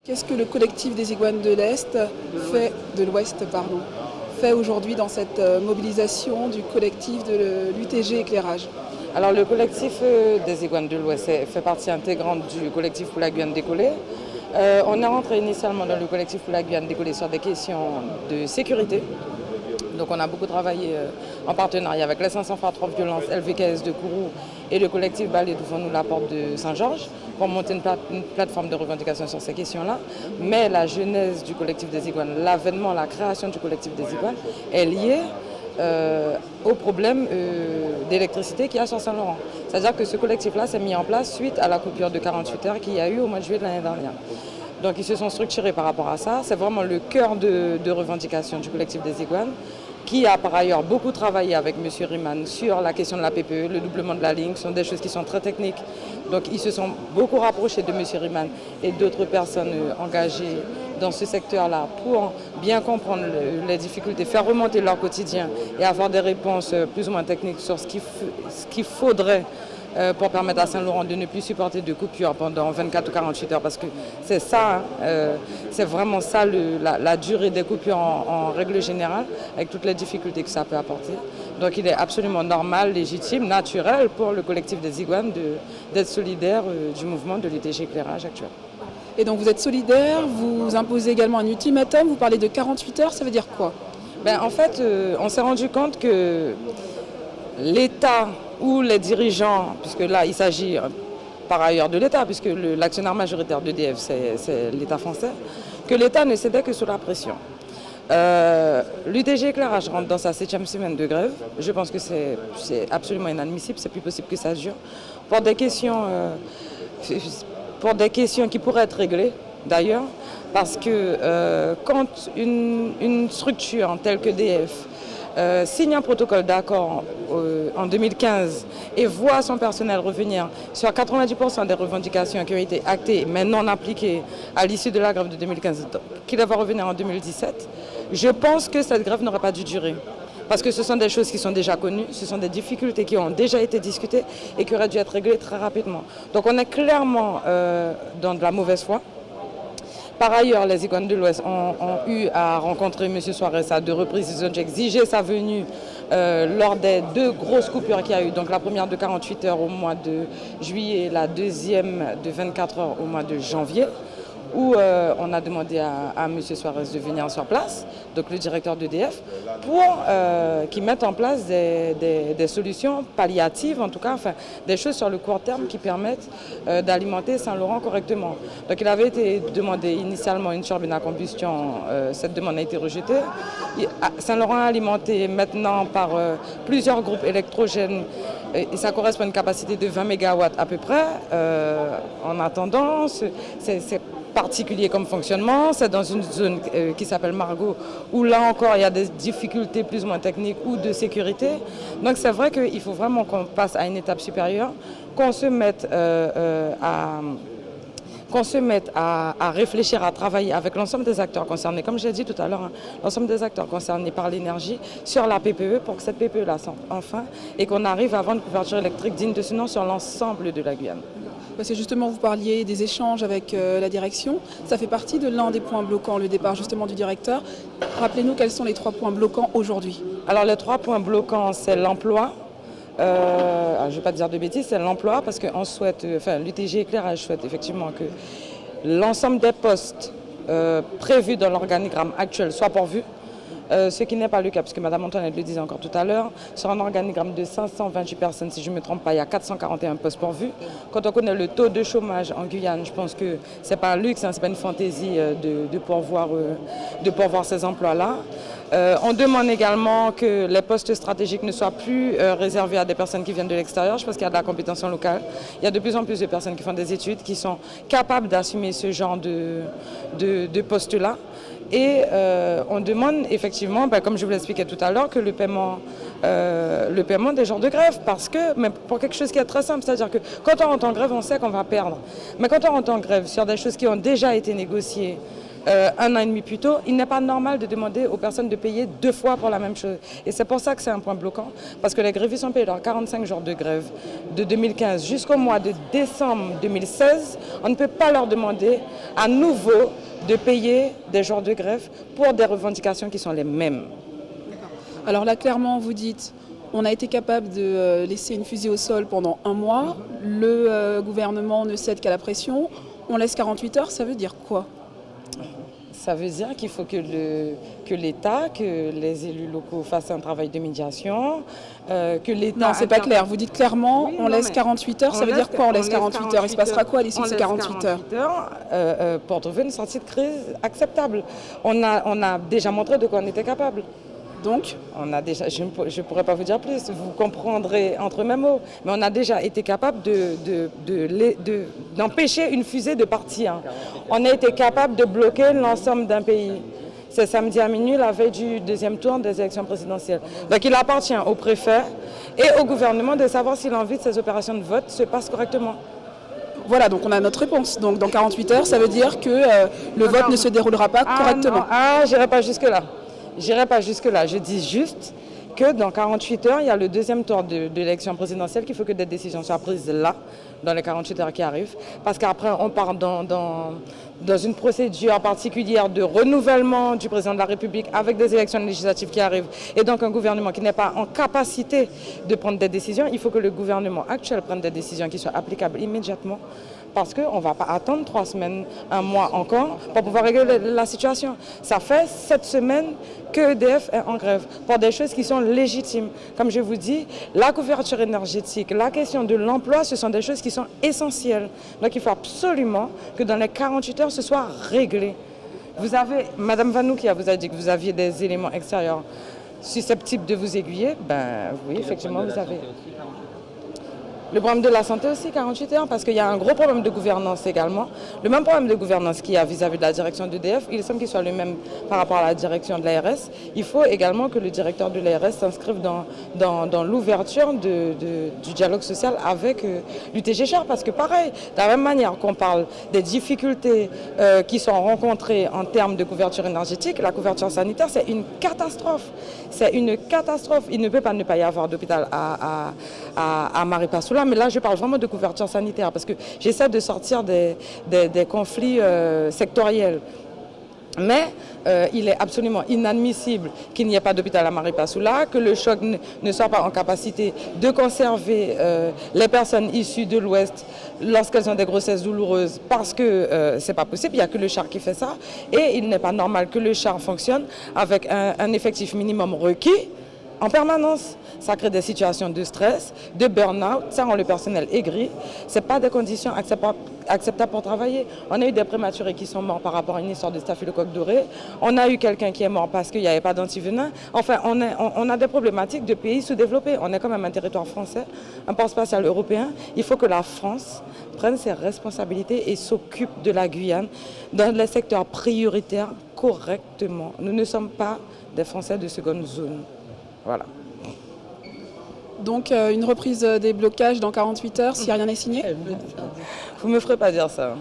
Qu'est-ce que le collectif des Iguanes de l'Ouest fait aujourd'hui dans cette mobilisation du collectif de l'UTG Éclairage? Alors le collectif des Iguanes de l'Ouest fait partie intégrante du collectif pour la Guyane décollée. On est rentré initialement dans le collectif pour la Guyane décollée sur des questions de sécurité. Donc on a beaucoup travaillé en partenariat avec les 500 Fatros Violence, LVKS de Kourou et le collectif Balai d'Ouvrons-nous la porte de Saint-Georges pour monter une plateforme de revendication sur ces questions-là. Mais la genèse du collectif des Iguanes, l'avènement, la création du collectif des Iguanes est liée au problème d'électricité qu'il y a sur Saint-Laurent. C'est-à-dire que ce collectif-là s'est mis en place suite à la coupure de 48 heures qu'il y a eu au mois de juillet de l'année dernière. Donc ils se sont structurés par rapport à ça. C'est vraiment le cœur de revendication du collectif des Iguanes, qui a par ailleurs beaucoup travaillé avec M. Riemann sur la question de la PPE, le doublement de la ligne. Ce sont des choses qui sont très techniques. Donc ils se sont beaucoup rapprochés de M. Riemann et d'autres personnes engagées dans ce secteur-là pour bien comprendre les difficultés, faire remonter leur quotidien et avoir des réponses plus ou moins techniques sur ce qu'il faudrait pour permettre à Saint-Laurent de ne plus supporter de coupures pendant 24 ou 48 heures, parce que c'est ça, c'est vraiment ça la durée des coupures en règle générale, avec toutes les difficultés que ça peut apporter. Donc il est absolument normal, légitime, naturel pour le collectif des Iguanes d'être solidaire du mouvement de l'UTG Éclairage actuel. Et donc vous êtes solidaire, vous imposez également un ultimatum, vous parlez de 48 heures, ça veut dire quoi? En fait, on s'est rendu compte que l'État ou les dirigeants, puisque là il s'agit par ailleurs de l'État, puisque l'actionnaire majoritaire d'EDF c'est l'État français, que l'État ne cédait que sous la pression. L'UTG Éclairage rentre dans sa 7e semaine de grève. Je pense que c'est absolument inadmissible, c'est plus possible que ça dure. Pour des questions qui pourraient être réglées d'ailleurs, parce que quand une structure telle que EDF signe un protocole d'accord en 2015 et voit son personnel revenir sur 90% des revendications qui ont été actées mais non appliquées à l'issue de la grève de 2015, qu'il va revenir en 2017, je pense que cette grève n'aurait pas dû durer. Parce que ce sont des choses qui sont déjà connues, ce sont des difficultés qui ont déjà été discutées et qui auraient dû être réglées très rapidement. Donc on est clairement dans de la mauvaise foi. Par ailleurs, les Iguanes de l'Ouest ont eu à rencontrer M. Suarez à 2 reprises. Ils ont exigé sa venue lors des 2 grosses coupures qu'il y a eu. Donc la première de 48 heures au mois de juillet et la deuxième de 24 heures au mois de janvier, où on a demandé à M. Suarez de venir sur place, donc le directeur d'EDF, pour qu'il mette en place des solutions palliatives, en tout cas, enfin, des choses sur le court terme qui permettent d'alimenter Saint-Laurent correctement. Donc il avait été demandé initialement une turbine à combustion, cette demande a été rejetée. Saint-Laurent est alimenté maintenant par plusieurs groupes électrogènes, et ça correspond à une capacité de 20 MW à peu près. En attendant, c'est particulier comme fonctionnement, c'est dans une zone qui s'appelle Margot, où là encore il y a des difficultés plus ou moins techniques ou de sécurité. Donc c'est vrai qu'il faut vraiment qu'on passe à une étape supérieure, qu'on se mette à réfléchir, à travailler avec l'ensemble des acteurs concernés, comme j'ai dit tout à l'heure, l'ensemble des acteurs concernés par l'énergie sur la PPE, pour que cette PPE-là sorte enfin et qu'on arrive à avoir une couverture électrique digne de ce nom sur l'ensemble de la Guyane. Parce que justement, vous parliez des échanges avec la direction. Ça fait partie de l'un des points bloquants, le départ justement du directeur. Rappelez-nous quels sont les 3 points bloquants aujourd'hui. Alors les 3 points bloquants, c'est l'emploi. Je ne vais pas dire de bêtises, c'est l'emploi, parce qu'on souhaite, l'UTG Éclairage souhaite effectivement que l'ensemble des postes prévus dans l'organigramme actuel soient pourvus. Ce qui n'est pas le cas, puisque Mme Antoinette le disait encore tout à l'heure, sur un organigramme de 528 personnes, si je ne me trompe pas, il y a 441 postes pourvus. Quand on connaît le taux de chômage en Guyane, je pense que ce n'est pas un luxe, ce n'est pas une fantaisie de pourvoir ces emplois-là. On demande également que les postes stratégiques ne soient plus réservés à des personnes qui viennent de l'extérieur. Je pense qu'il y a de la compétence locale. Il y a de plus en plus de personnes qui font des études, qui sont capables d'assumer ce genre de postes-là. Et on demande effectivement, comme je vous l'expliquais tout à l'heure, que le paiement des jours de grève, parce que, mais pour quelque chose qui est très simple, c'est-à-dire que quand on rentre en grève, on sait qu'on va perdre. Mais quand on rentre en grève sur des choses qui ont déjà été négociées un an et demi plus tôt, il n'est pas normal de demander aux personnes de payer 2 fois pour la même chose. Et c'est pour ça que c'est un point bloquant, parce que les grévistes ont payé leurs 45 jours de grève de 2015 jusqu'au mois de décembre 2016. On ne peut pas leur demander à nouveau de payer des jours de grève pour des revendications qui sont les mêmes. Alors là, clairement, vous dites, on a été capable de laisser une fusée au sol pendant 1 mois. Le gouvernement ne cède qu'à la pression. On laisse 48 heures, ça veut dire quoi? Ça veut dire qu'il faut que l'État, que les élus locaux fassent un travail de médiation, que l'État... Non, c'est pas clair. Vous dites clairement, oui, on laisse 48 heures. Ça veut dire quoi, on laisse 48 heures? Il se passera quoi à l'issue de ces 48 heures pour trouver une sortie de crise acceptable. On a déjà montré de quoi on était capable. Donc, je ne pourrais pas vous dire plus, vous comprendrez entre mes mots, mais on a déjà été capable d'empêcher une fusée de partir. On a été capable de bloquer l'ensemble d'un pays. C'est samedi à minuit, la veille du 2e tour des élections présidentielles. Donc il appartient au préfet et au gouvernement de savoir si l'envie de ces opérations de vote se passe correctement. Voilà, donc on a notre réponse. Donc dans 48 heures, ça veut dire que le vote ne se déroulera pas correctement. Je n'irai pas jusque-là. J'irai pas jusque-là. Je dis juste que dans 48 heures, il y a le 2e tour de l'élection présidentielle, qu'il faut que des décisions soient prises là, dans les 48 heures qui arrivent. Parce qu'après, on part dans une procédure particulière de renouvellement du président de la République avec des élections législatives qui arrivent. Et donc un gouvernement qui n'est pas en capacité de prendre des décisions, il faut que le gouvernement actuel prenne des décisions qui soient applicables immédiatement. Parce qu'on ne va pas attendre 3 semaines, 1 mois encore pour pouvoir régler la situation. Ça fait 7 semaines que EDF est en grève pour des choses qui sont légitimes. Comme je vous dis, la couverture énergétique, la question de l'emploi, ce sont des choses qui sont essentielles. Donc il faut absolument que dans les 48 heures, ce soit réglé. Vous avez, Madame Vanoukia vous a dit que vous aviez des éléments extérieurs susceptibles de vous aiguiller. Ben oui, effectivement, vous avez... Le problème de la santé aussi, 48 heures, parce qu'il y a un gros problème de gouvernance également. Le même problème de gouvernance qu'il y a vis-à-vis de la direction d'EDF, il semble qu'il soit le même par rapport à la direction de l'ARS. Il faut également que le directeur de l'ARS s'inscrive dans l'ouverture du dialogue social avec l'UTG-Char, parce que pareil, de la même manière qu'on parle des difficultés qui sont rencontrées en termes de couverture énergétique, la couverture sanitaire, c'est une catastrophe. C'est une catastrophe. Il ne peut pas ne pas y avoir d'hôpital à Maripasoula. Mais là, je parle vraiment de couverture sanitaire parce que j'essaie de sortir des conflits sectoriels. Mais il est absolument inadmissible qu'il n'y ait pas d'hôpital à Maripasoula, que le choc ne soit pas en capacité de conserver les personnes issues de l'Ouest lorsqu'elles ont des grossesses douloureuses, parce que ce n'est pas possible, il n'y a que le char qui fait ça. Et il n'est pas normal que le char fonctionne avec un effectif minimum requis en permanence. Ça crée des situations de stress, de burn-out, ça rend le personnel aigri. Ce n'est pas des conditions acceptables pour travailler. On a eu des prématurés qui sont morts par rapport à une histoire de staphylocoque doré. On a eu quelqu'un qui est mort parce qu'il n'y avait pas d'antivenin. Enfin, on a des problématiques de pays sous-développés. On est quand même un territoire français, un port spatial européen. Il faut que la France prenne ses responsabilités et s'occupe de la Guyane dans les secteurs prioritaires correctement. Nous ne sommes pas des Français de seconde zone. Voilà. Donc une reprise des blocages dans 48 heures si rien n'est signé? Vous ne me ferez pas dire ça.